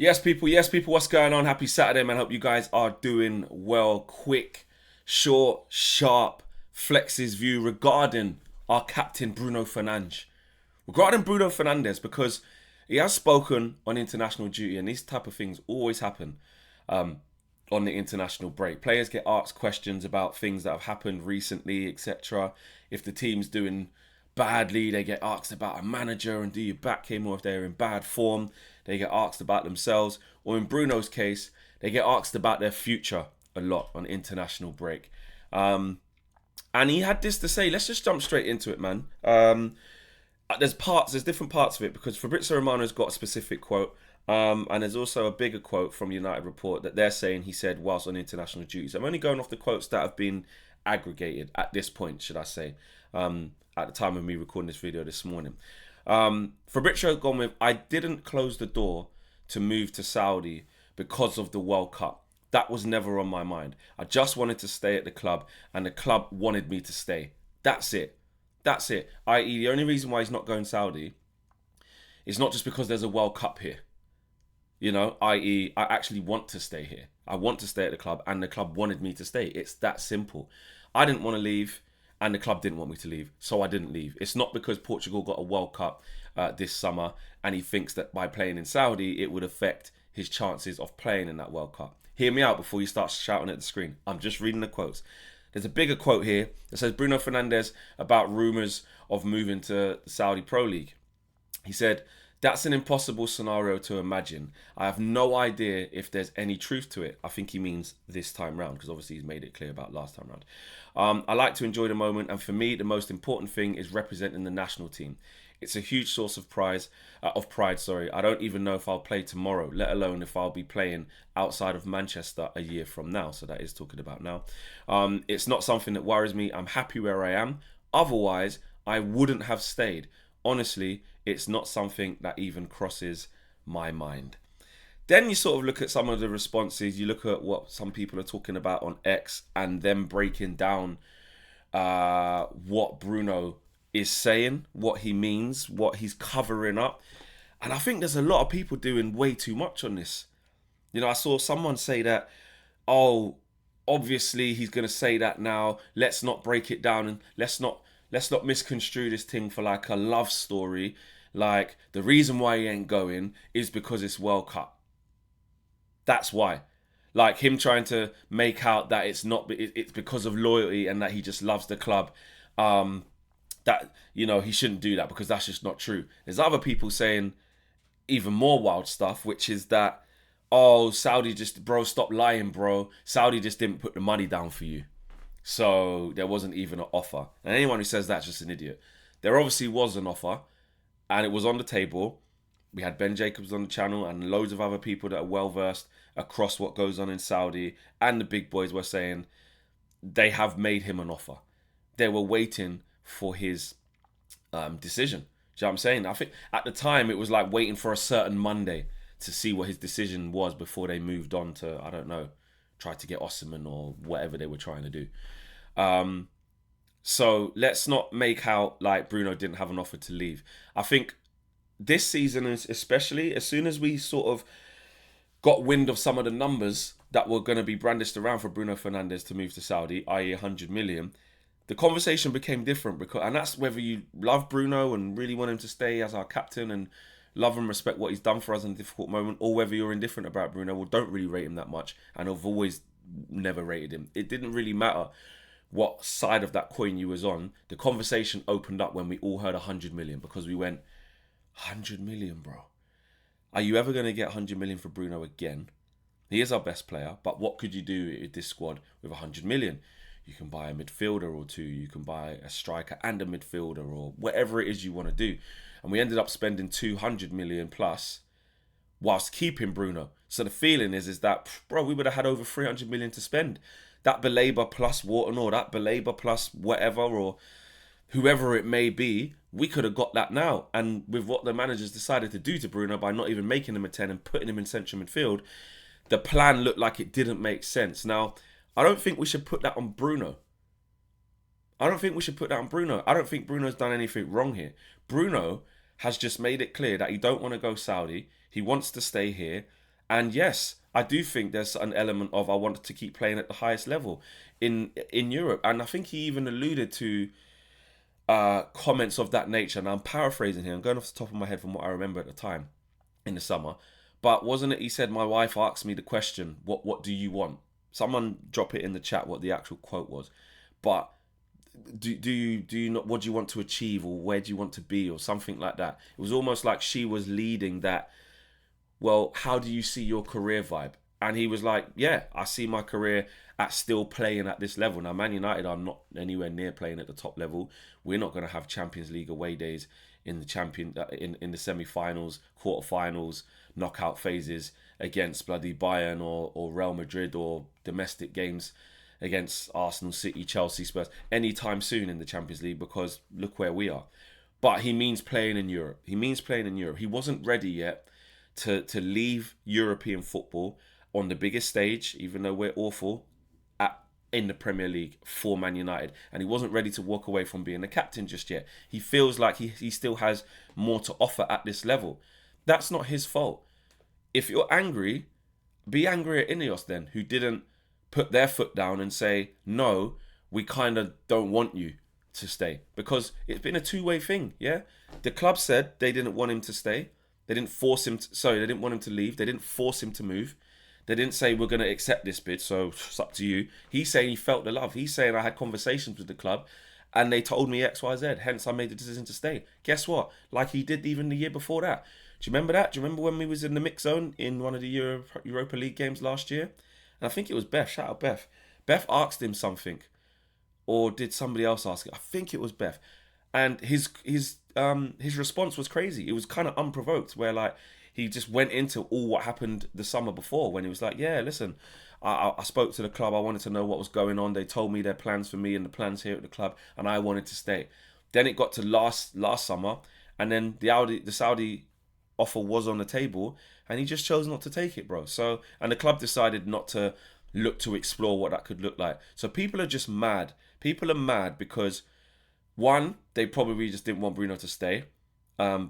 Yes, people, what's going on? Happy Saturday, man. Hope you guys are doing well. Quick, short, sharp Flex's view regarding our captain, Bruno Fernandes. Regarding Bruno Fernandez, because he has spoken on international duty, and these type of things always happen on the international break. Players get asked questions about things that have happened recently, etc. If the team's doing badly, they get asked about a manager and do you back him, or if they're in bad form, they get asked about themselves, or in Bruno's case, they get asked about their future a lot on international break. And he had this to say. Let's just jump straight into it, man. There's different parts of it, because Fabrizio Romano's got a specific quote, and there's also a bigger quote from United Report that they're saying he said whilst on international duties. I'm only going off the quotes that have been aggregated at this point, should I say, at the time of me recording this video this morning. Fabrizio gone with, I didn't close the door to move to Saudi because of the World Cup. That was never on my mind. I just wanted to stay at the club, and the club wanted me to stay. That's it. I.e., the only reason why he's not going Saudi is not just because there's a World Cup here. You know, i.e., I actually want to stay here. I want to stay at the club, and the club wanted me to stay. It's that simple. I didn't want to leave, and the club didn't want me to leave, so I didn't leave. It's not because Portugal got a World Cup this summer, and he thinks that by playing in Saudi, it would affect his chances of playing in that World Cup. Hear me out before you start shouting at the screen. I'm just reading the quotes. There's a bigger quote here that says Bruno Fernandez about rumours of moving to the Saudi Pro League. He said, that's an impossible scenario to imagine. I have no idea if there's any truth to it. I think he means this time round, because obviously he's made it clear about last time round. I like to enjoy the moment, and for me, the most important thing is representing the national team. It's a huge source of pride. I don't even know if I'll play tomorrow, let alone if I'll be playing outside of Manchester a year from now. So that is talking about now. It's not something that worries me. I'm happy where I am. Otherwise, I wouldn't have stayed. Honestly, it's not something that even crosses my mind. Then you sort of look at some of the responses. You look at what some people are talking about on X, and them breaking down what Bruno is saying, what he means, what he's covering up. And I think there's a lot of people doing way too much on this. You know, I saw someone say that, oh, obviously he's going to say that now. Let's not break it down, and let's not misconstrue this thing for like a love story. Like, the reason why he ain't going is because it's World Cup. That's why. Like, him trying to make out that it's because of loyalty and that he just loves the club. That, you know, he shouldn't do that, because that's just not true. There's other people saying even more wild stuff, which is that, oh, Saudi just, bro, stop lying, bro. Saudi just didn't put the money down for you. So there wasn't even an offer. And anyone who says that's just an idiot. There obviously was an offer, and it was on the table. We had Ben Jacobs on the channel and loads of other people that are well versed across what goes on in Saudi, and the big boys were saying they have made him an offer. They were waiting for his decision. Do you know what I'm saying? I think at the time it was like waiting for a certain Monday to see what his decision was before they moved on to, I don't know, try to get Osimhen or whatever they were trying to do. So let's not make out like Bruno didn't have an offer to leave. I think this season, especially, as soon as we sort of got wind of some of the numbers that were going to be brandished around for Bruno Fernandes to move to Saudi, i.e. 100 million, the conversation became different, and that's whether you love Bruno and really want him to stay as our captain and love and respect what he's done for us in a difficult moment, or whether you're indifferent about Bruno or don't really rate him that much, and have always never rated him. It didn't really matter what side of that coin you was on. The conversation opened up when we all heard 100 million, because we went, 100 million, bro. Are you ever going to get 100 million for Bruno again? He is our best player, but what could you do with this squad with 100 million? You can buy a midfielder or two. You can buy a striker and a midfielder, or whatever it is you want to do. And we ended up spending 200 million plus whilst keeping Bruno. So the feeling is that, bro, we would have had over 300 million to spend. That Belabor plus Wharton, or that Belabor plus whatever, or whoever it may be, we could have got that now. And with what the managers decided to do to Bruno by not even making him a 10 and putting him in central midfield, the plan looked like it didn't make sense. Now, I don't think we should put that on Bruno. I don't think Bruno's done anything wrong here. Bruno has just made it clear that he don't want to go Saudi. He wants to stay here. And yes, I do think there's an element of I wanted to keep playing at the highest level in Europe. And I think he even alluded to comments of that nature. And I'm paraphrasing here. I'm going off the top of my head from what I remember at the time in the summer. But wasn't it? He said, "My wife asked me the question, what do you want?" Someone drop it in the chat what the actual quote was. But do you not, what do you want to achieve, or where do you want to be, or something like that? It was almost like she was leading that. Well, how do you see your career vibe? And he was like, yeah, I see my career at still playing at this level. Now, Man United are not anywhere near playing at the top level. We're not going to have Champions League away days in the in the semi-finals, quarter-finals, knockout phases against bloody Bayern or Real Madrid, or domestic games against Arsenal, City, Chelsea, Spurs anytime soon in the Champions League, because look where we are. But he means playing in Europe. He means playing in Europe. He wasn't ready yet to leave European football on the biggest stage, even though we're awful, in the Premier League for Man United. And he wasn't ready to walk away from being a captain just yet. He feels like he still has more to offer at this level. That's not his fault. If you're angry, be angry at Ineos then, who didn't put their foot down and say, no, we kind of don't want you to stay. Because it's been a two-way thing, yeah? The club said they didn't want him to stay. They didn't force him they didn't want him to leave. They didn't force him to move. They didn't say, we're going to accept this bid, so it's up to you. He's saying he felt the love. He's saying, I had conversations with the club and they told me X, Y, Z. Hence, I made the decision to stay. Guess what? Like he did even the year before that. Do you remember that? Do you remember when we was in the mix zone in one of the Europa League games last year? And I think it was Beth. Shout out Beth. Beth asked him something. Or did somebody else ask it? I think it was Beth. And his response was crazy. It was kind of unprovoked, where like he just went into all what happened the summer before, when he was like, yeah, listen, I spoke to the club. I wanted to know what was going on. They told me their plans for me and the plans here at the club, and I wanted to stay. Then it got to last summer, and then the Saudi offer was on the table, and he just chose not to take it, bro. So, and the club decided not to look to explore what that could look like. So people are just mad. People are mad because, one, they probably just didn't want Bruno to stay,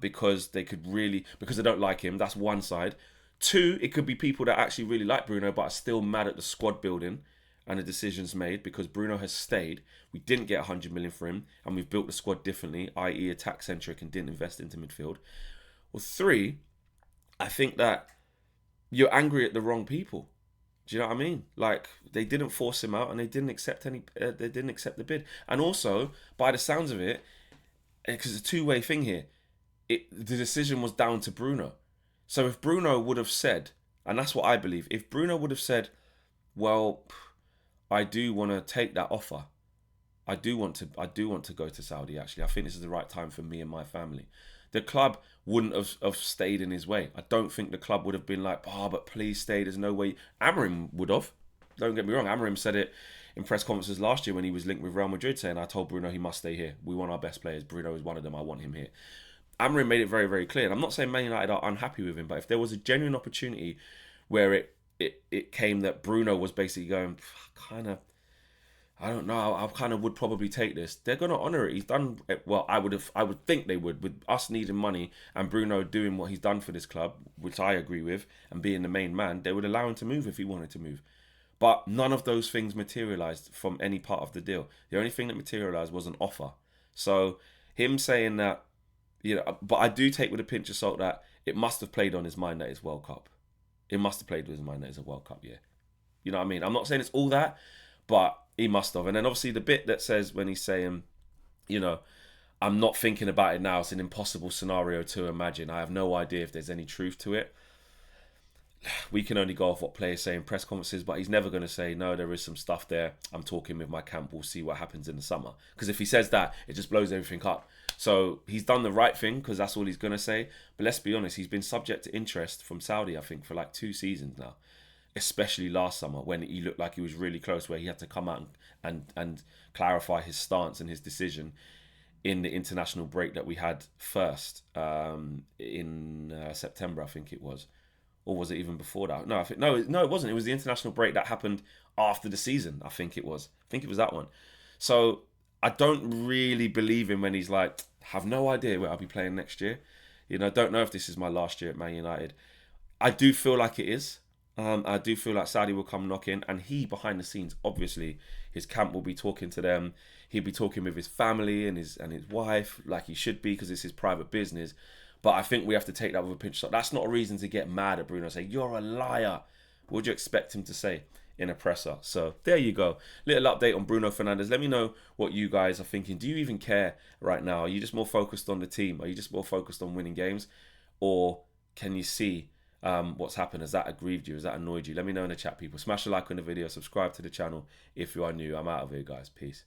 because they don't like him. That's one side. Two, it could be people that actually really like Bruno but are still mad at the squad building and the decisions made, because Bruno has stayed. We didn't get 100 million for him, and we've built the squad differently, i.e. attack centric, and didn't invest into midfield. Or three, I think that you're angry at the wrong people. Do you know what I mean? Like, they didn't force him out, and they didn't accept the bid. And also, by the sounds of it, because it's a two-way thing here, the decision was down to Bruno. So if Bruno would have said, and that's what I believe, if Bruno would have said, well, I do want to take that offer. I do want to go to Saudi, actually. I think this is the right time for me and my family. The club wouldn't have stayed in his way. I don't think the club would have been like, but please stay. There's no way. Amorim would have. Don't get me wrong. Amorim said it in press conferences last year when he was linked with Real Madrid, saying, I told Bruno he must stay here. We want our best players. Bruno is one of them. I want him here. Amorim made it very, very clear. And I'm not saying Man United are unhappy with him, but if there was a genuine opportunity where it came that Bruno was basically going, I don't know, I kind of would probably take this, they're going to honour it. He's done well. I would think they would, with us needing money and Bruno doing what he's done for this club, which I agree with, and being the main man. They would allow him to move if he wanted to move. But none of those things materialised from any part of the deal. The only thing that materialised was an offer. So him saying that, but I do take with a pinch of salt that it must have played on his mind that it's World Cup. It must have played with his mind that it's a World Cup, yeah. You know what I mean? I'm not saying it's all that, but he must have. And then obviously the bit that says when he's saying, I'm not thinking about it now. It's an impossible scenario to imagine. I have no idea if there's any truth to it. We can only go off what players say in press conferences, but he's never going to say, no, there is some stuff there. I'm talking with my camp. We'll see what happens in the summer. Because if he says that, it just blows everything up. So he's done the right thing, because that's all he's going to say. But let's be honest, he's been subject to interest from Saudi, I think, for like 2 seasons now. Especially last summer, when he looked like he was really close, where he had to come out and clarify his stance and his decision in the international break that we had first in September, I think it was. Or was it even before that? No, it wasn't. It was the international break that happened after the season, I think it was. I think it was that one. So I don't really believe him when he's like, have no idea where I'll be playing next year. Don't know if this is my last year at Man United. I do feel like it is. I do feel like Saudi will come knocking, and he behind the scenes, obviously, his camp will be talking to them. He'll be talking with his family and his wife, like he should be, because it's his private business. But I think we have to take that with a pinch of salt. That's not a reason to get mad at Bruno and say, you're a liar. What would you expect him to say in a presser? So there you go. Little update on Bruno Fernandez. Let me know what you guys are thinking. Do you even care right now? Are you just more focused on the team? Are you just more focused on winning games? Or can you see what's happened? Has that aggrieved you? Has that annoyed you? Let me know in the chat, people. Smash a like on the video. Subscribe to the channel if you are new. I'm out of here, guys. Peace.